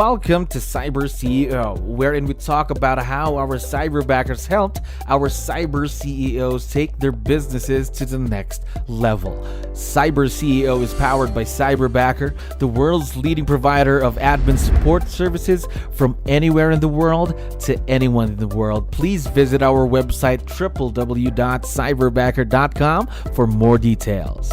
Welcome to CyberCEO, wherein we talk about how our cyberbackers helped our CyberCEOs take their businesses to the next level. CyberCEO is powered by Cyberbacker, the world's leading provider of admin support services from anywhere in the world to anyone in the world. Please visit our website www.cyberbacker.com for more details.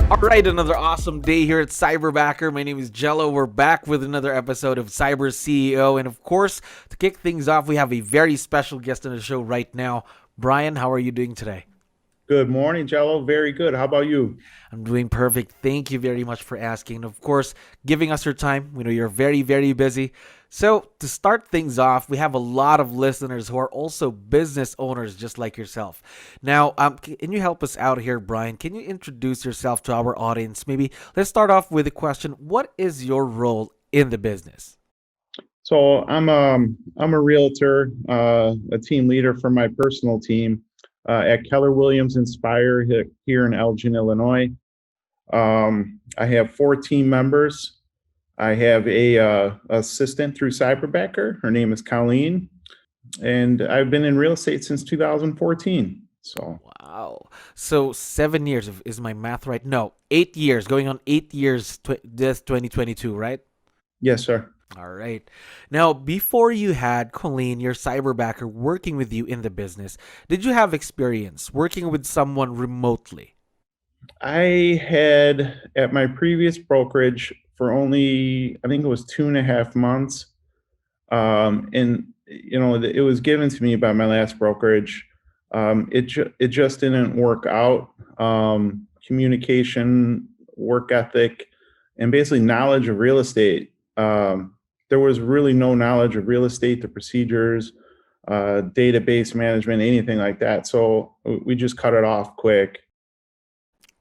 All right, another awesome day here at Cyberbacker. My name is Jello. We're back with another episode of CyberCEO. And of course, to kick things off, we have a very special guest on the show right now. Brian, how are you doing today? Good morning, Jello. Very good. How about you? I'm doing perfect. Thank you very much for asking. And of course, giving us your time. We know you're very, very busy. So to start things off, we have a lot of listeners who are also business owners just like yourself. Now, can you help us out here, Brian? Can you introduce yourself to our audience? Maybe let's start off with a question. What is your role in the business? So I'm a realtor, a team leader for my personal team at 𝗙𝗹𝗋𝗶𝗹 here in Elgin, Illinois. I have 4 team members. I have a assistant through Cyberbacker. Her name is Colleen, and I've been in real estate since 2014. So wow. So 7 years, is my math right? No, 8 years, going on 8 years, this 2022, right? Yes, sir. All right. Now, before you had Colleen, your cyberbacker, working with you in the business, did you have experience working with someone remotely? I had at my previous brokerage for only, I think it was 2.5 months. And, you know, it was given to me by my last brokerage. It just didn't work out. Communication, work ethic, and basically knowledge of real estate. There was really no knowledge of real estate, the procedures, database management, anything like that. So we just cut it off quick.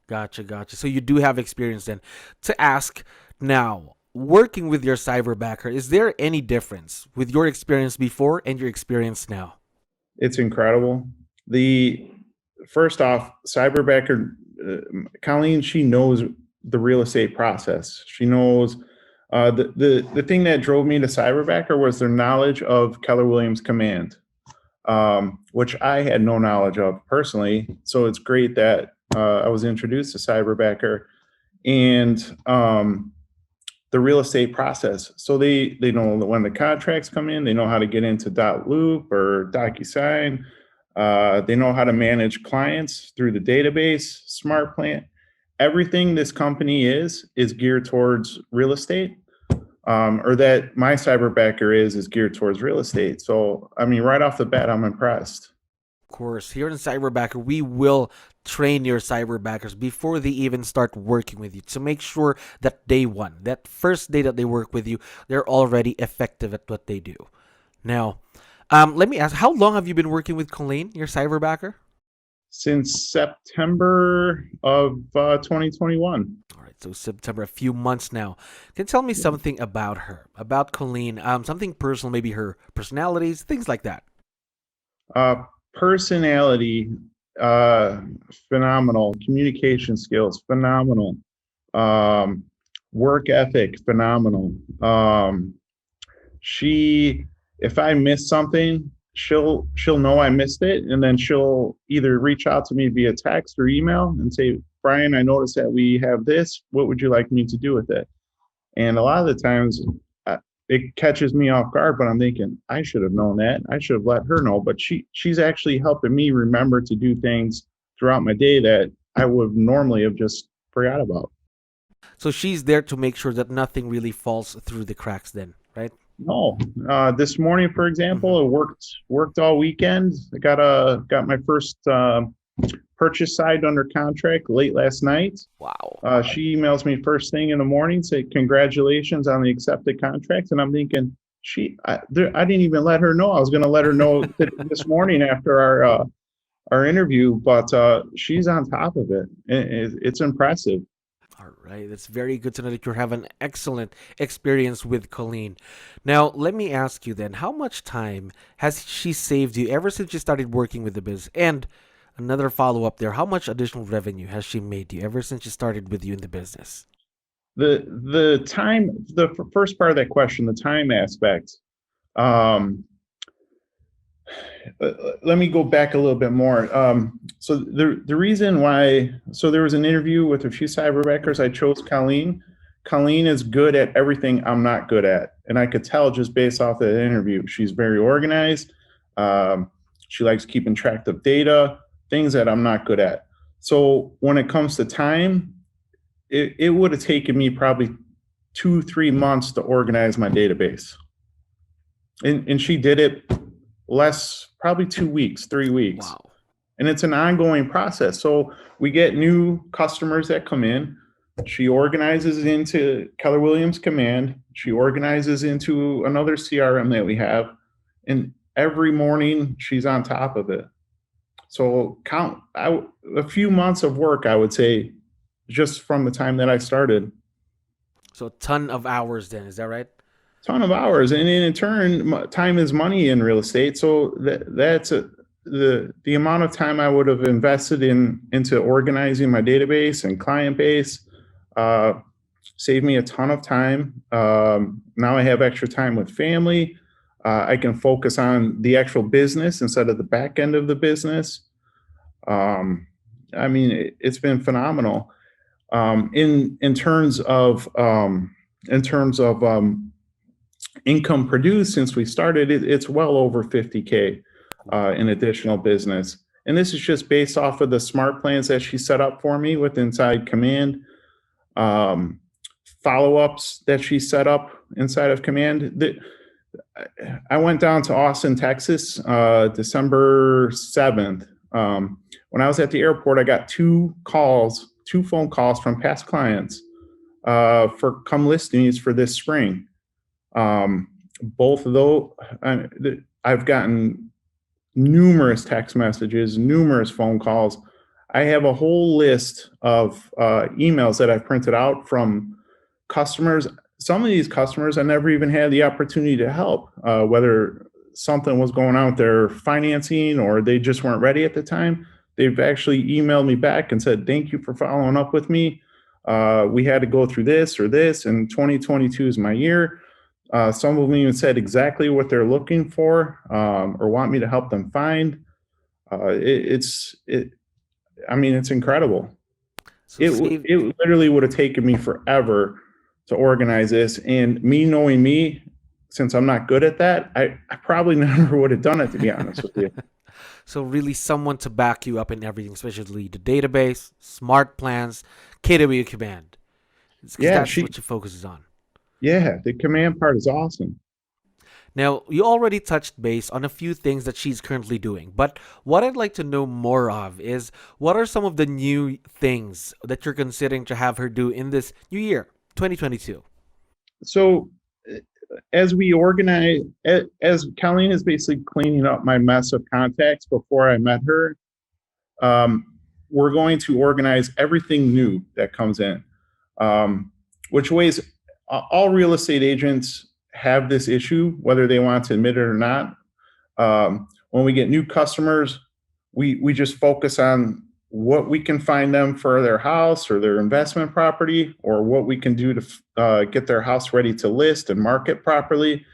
Gotcha. So you do have experience then. To ask now, working with your cyberbacker, is there any difference with your experience before and your experience now? It's incredible. First off, cyberbacker, Colleen, she knows the real estate process. She knows the thing that drove me to Cyberbacker was their knowledge of Keller Williams Command, which I had no knowledge of personally. So it's great that I was introduced to Cyberbacker and the real estate process. So they know that when the contracts come in, they know how to get into .loop or DocuSign. They know how to manage clients through the database, smart plant. Everything this company is geared towards real estate, or that my cyberbacker is geared towards real estate. So, I mean, right off the bat, I'm impressed. Of course, here in Cyberbacker, we will train your cyberbackers before they even start working with you to make sure that day one, that first day that they work with you, they're already effective at what they do. Now, let me ask, how long have you been working with Colleen, your cyberbacker? Since September of 2021. All right, so September, a few months now. Can you tell me something about her, about Colleen, something personal, maybe her personalities, things like that? Personality, phenomenal. Communication skills, phenomenal. Work ethic, phenomenal. If I miss something, she'll know I missed it, and then she'll either reach out to me via text or email and say, Brian, I noticed that we have this. What would you like me to do with it? And a lot of the times it catches me off guard, but I'm thinking, I should have known that. I should have let her know. But she's actually helping me remember to do things throughout my day that I would normally have just forgot about. So she's there to make sure that nothing really falls through the cracks then, right? No. This morning, for example, it worked all weekend. I got my first purchase signed under contract late last night. Wow. She emails me first thing in the morning, say congratulations on the accepted contract, and I'm thinking, I didn't even let her know. I was going to let her know this morning after our interview, but she's on top of it. It's impressive. All right, that's very good to know that you have an excellent experience with Colleen. Now, let me ask you then, how much time has she saved you ever since you started working with the business? And Another follow up there. How much additional revenue has she made you ever since she started with you in the business? The time, the first part of that question, the time aspect. Let me go back a little bit more. So the reason why, so there was an interview with a few cyberbackers. I chose Colleen. Colleen is good at everything I'm not good at. And I could tell just based off the interview. She's very organized. She likes keeping track of data, things that I'm not good at. So when it comes to time, it would have taken me probably 2-3 months to organize my database. And she did it less, probably 2 weeks, 3 weeks. Wow. And it's an ongoing process. So we get new customers that come in. She organizes into Keller Williams Command. She organizes into another CRM that we have. And every morning she's on top of it. So a few months of work, I would say, just from the time that I started. So a ton of hours then, is that right? Ton of hours, and in turn, time is money in real estate. So that's the amount of time I would have invested into organizing my database and client base saved me a ton of time. Now I have extra time with family. I can focus on the actual business instead of the back end of the business. I mean, it's been phenomenal. In terms of income produced since we started, it's well over 50K in additional business. And this is just based off of the smart plans that she set up for me with inside Command, follow-ups that she set up inside of Command. I went down to Austin, Texas, December 7th. When I was at the airport, I got 2 phone calls from past clients for come listings for this spring. Both of those, I've gotten numerous text messages, numerous phone calls. I have a whole list of emails that I've printed out from customers. Some of these customers I never even had the opportunity to help, whether something was going on with their financing or they just weren't ready at the time. They've actually emailed me back and said, thank you for following up with me. We had to go through this or this, and 2022 is my year. Some of them even said exactly what they're looking for or want me to help them find. It's incredible. So It literally would have taken me forever to organize this. And me knowing me, since I'm not good at that, I probably never would have done it, to be honest with you. So really someone to back you up in everything, especially the database, smart plans, KW Command. That's what she focuses on. Yeah, the command part is awesome. Now, you already touched base on a few things that she's currently doing, but what I'd like to know more of is what are some of the new things that you're considering to have her do in this new year, 2022? So as we organize, as Colleen is basically cleaning up my mess of contacts before I met her, we're going to organize everything new that comes in, which ways all real estate agents have this issue, whether they want to admit it or not. When we get new customers, we just focus on what we can find them for their house or their investment property, or what we can do to get their house ready to list and market properly.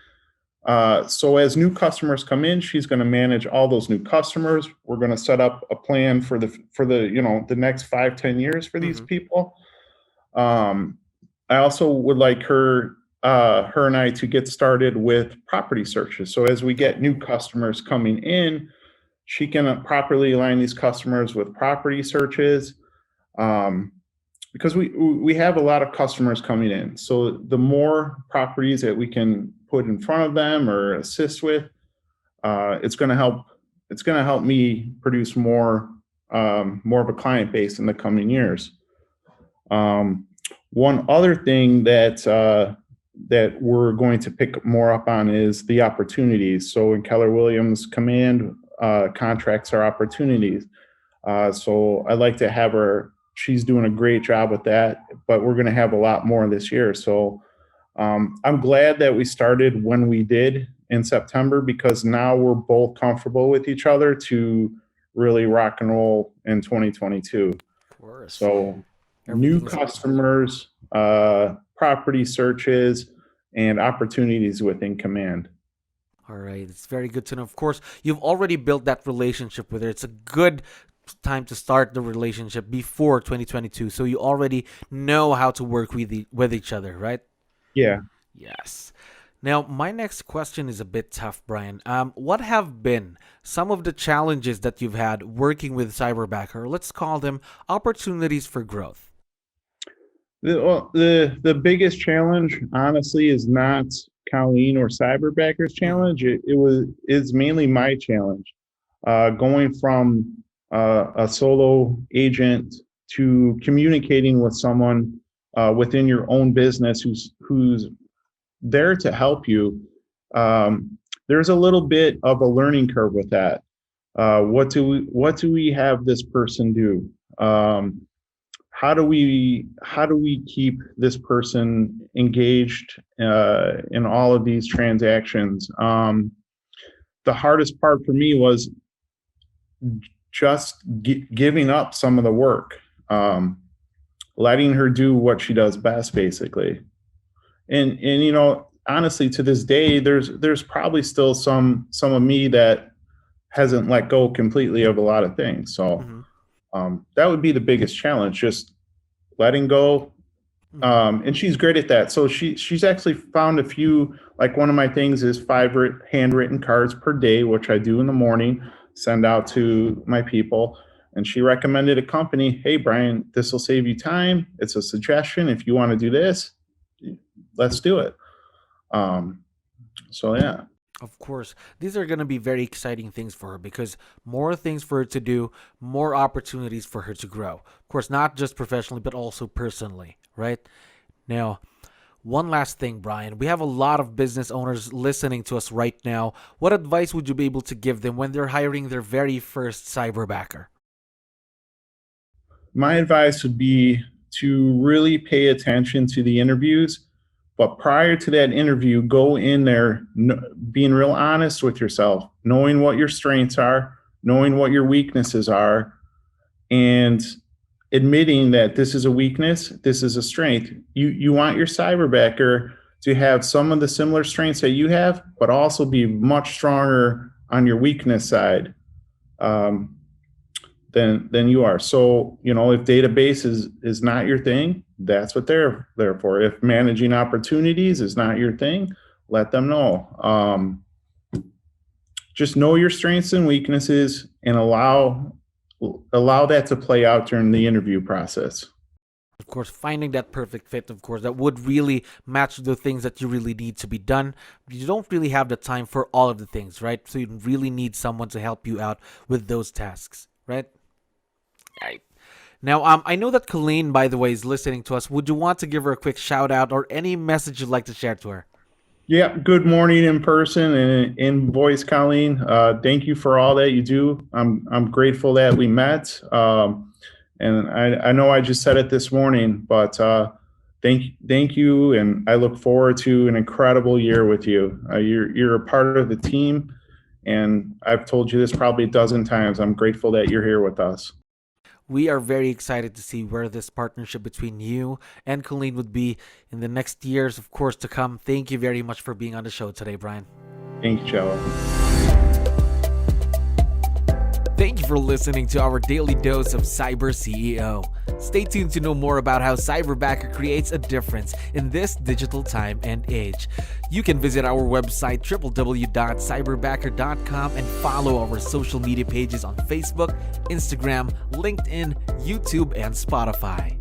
So as new customers come in, she's going to manage all those new customers. We're going to set up a plan for the next 5-10 years for these people. I also would like her and I to get started with property searches. So as we get new customers coming in, she can properly align these customers with property searches, because we have a lot of customers coming in. So the more properties that we can put in front of them or assist with, it's going to help me produce more of a client base in the coming years. One other thing that we're going to pick more up on is the opportunities. So in Keller Williams Command, contracts are opportunities. So I'd like to have her. She's doing a great job with that, but we're going to have a lot more this year. So I'm glad that we started when we did in September, because now we're both comfortable with each other to really rock and roll in 2022. Of course. So new customers, property searches, and opportunities within Command. All right, it's very good to know. Of course, you've already built that relationship with her. It's a good time to start the relationship before 2022, so you already know how to work with each other, right? Yeah. Yes. Now, my next question is a bit tough, Brian. What have been some of the challenges that you've had working with Cyberbacker? Let's call them opportunities for growth. The biggest challenge, honestly, is not Colleen or Cyberbacker's challenge. It's mainly my challenge. Going from a solo agent to communicating with someone within your own business who's there to help you. There's a little bit of a learning curve with that. What do we have this person do? How do we keep this person engaged in all of these transactions? The hardest part for me was just giving up some of the work, letting her do what she does best, basically. And you know, honestly, to this day, there's probably still some of me that hasn't let go completely of a lot of things. So that would be the biggest challenge, just letting go. And she's great at that. So she's actually found a few, like one of my things is 5 handwritten cards per day, which I do in the morning, send out to my people. And she recommended a company. Hey, Brian, this will save you time. It's a suggestion. If you want to do this, let's do it. So yeah. Of course, these are going to be very exciting things for her because more things for her to do, more opportunities for her to grow. Of course, not just professionally, but also personally, right? Now, one last thing, Brian. We have a lot of business owners listening to us right now. What advice would you be able to give them when they're hiring their very first cyberbacker? My advice would be to really pay attention to the interviews. But prior to that interview, go in there being real honest with yourself, knowing what your strengths are, knowing what your weaknesses are, and admitting that this is a weakness, this is a strength. You want your cyberbacker to have some of the similar strengths that you have, but also be much stronger on your weakness side than you are. So, you know, if database is not your thing, that's what they're there for. If managing opportunities is not your thing, let them know. Just know your strengths and weaknesses and allow that to play out during the interview process. Of course, finding that perfect fit, of course, that would really match the things that you really need to be done. You don't really have the time for all of the things, right? So you really need someone to help you out with those tasks, right? Right. Now, I know that Colleen, by the way, is listening to us. Would you want to give her a quick shout out or any message you'd like to share to her? Yeah, good morning in person and in voice, Colleen. Thank you for all that you do. I'm grateful that we met. And I know I just said it this morning, but thank you, and I look forward to an incredible year with you. You're a part of the team, and I've told you this probably a dozen times. I'm grateful that you're here with us. We are very excited to see where this partnership between you and Colleen would be in the next years, of course, to come. Thank you very much for being on the show today, Brian. Thank you, Cello. Thank you for listening to our daily dose of CyberCEO. Stay tuned to know more about how Cyberbacker creates a difference in this digital time and age. You can visit our website www.cyberbacker.com and follow our social media pages on Facebook, Instagram, LinkedIn, YouTube, and Spotify.